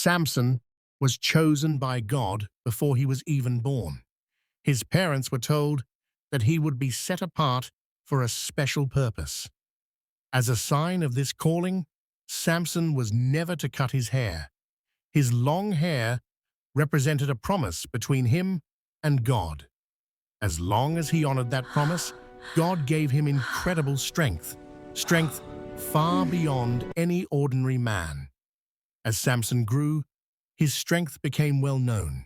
Samson was chosen by God before he was even born. His parents were told that he would be set apart for a special purpose. As a sign of this calling, Samson was never to cut his hair. His long hair represented a promise between him and God. As long as he honored that promise, God gave him incredible strength far beyond any ordinary man. As Samson grew, his strength became well known.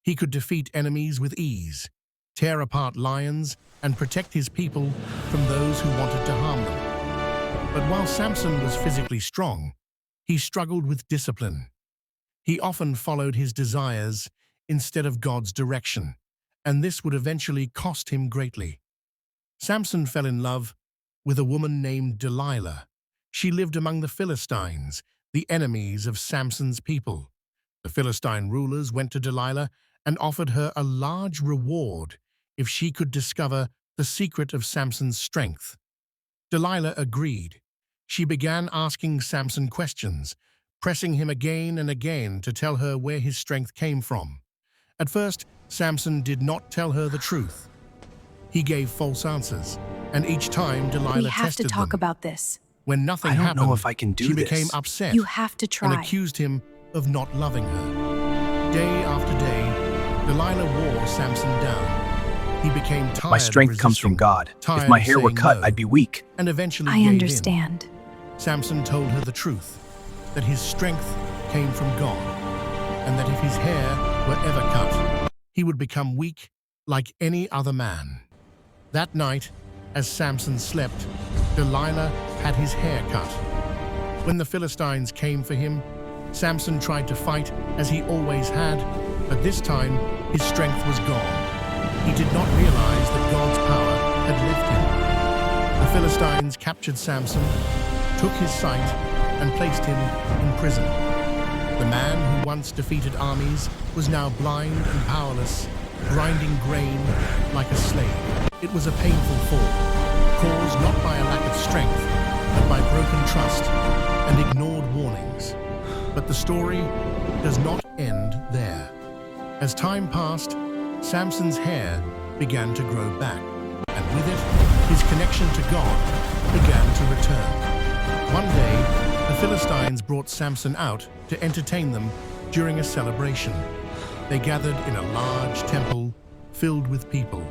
He could defeat enemies with ease, tear apart lions, and protect his people from those who wanted to harm them. But while Samson was physically strong, he struggled with discipline. He often followed his desires instead of God's direction, and this would eventually cost him greatly. Samson fell in love with a woman named Delilah. She lived among the Philistines, the enemies of Samson's people. The Philistine rulers went to Delilah and offered her a large reward if she could discover the secret of Samson's strength. Delilah agreed. She began asking Samson questions, pressing him again and again to tell her where his strength came from. At first, Samson did not tell her the truth. He gave false answers, and each time Delilah tested them. We have to talk about this. When nothing I don't happened, know if I can do she this. became upset You have to try. and accused him of not loving her. Day after day, Delilah wore Samson down. He became tired My of strength comes from resisting, God. tired If my of hair were saying cut, no, I'd be weak. and eventually I gave in. understand. Samson told her the truth, that his strength came from God, and that if his hair were ever cut, he would become weak like any other man. That night, as Samson slept, Delilah had his hair cut. When the Philistines came for him, Samson tried to fight as he always had, but this time his strength was gone. He did not realize that God's power had left him. The Philistines captured Samson, took his sight, and placed him in prison. The man who once defeated armies was now blind and powerless, grinding grain like a slave. It was a painful fall, caused not by a lack of strength, but by broken trust and ignored warnings. But the story does not end there. As time passed, Samson's hair began to grow back, and with it, his connection to God began to return. One day, the Philistines brought Samson out to entertain them during a celebration. They gathered in a large temple filled with people.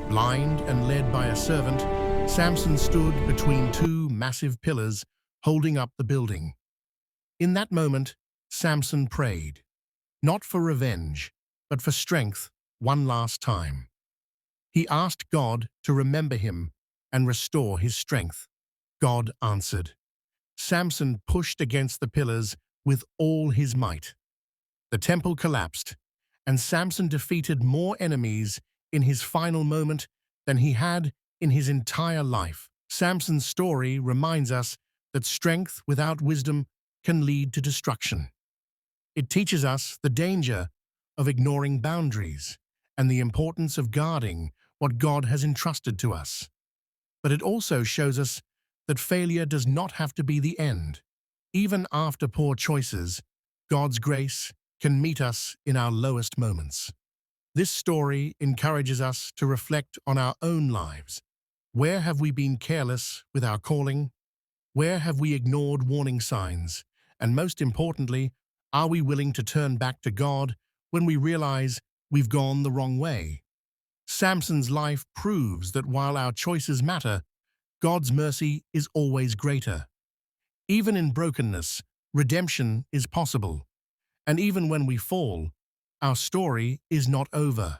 Blind and led by a servant, Samson stood between two massive pillars holding up the building. In that moment, Samson prayed, not for revenge, but for strength one last time. He asked God to remember him and restore his strength. God answered. Samson pushed against the pillars with all his might. The temple collapsed, and Samson defeated more enemies in his final moment than he had in his entire life. Samson's story reminds us that strength without wisdom can lead to destruction. It teaches us the danger of ignoring boundaries and the importance of guarding what God has entrusted to us. But it also shows us that failure does not have to be the end. Even after poor choices, God's grace can meet us in our lowest moments. This story encourages us to reflect on our own lives. Where have we been careless with our calling? Where have we ignored warning signs? And most importantly, are we willing to turn back to God when we realize we've gone the wrong way? Samson's life proves that while our choices matter, God's mercy is always greater. Even in brokenness, redemption is possible. And even when we fall, our story is not over.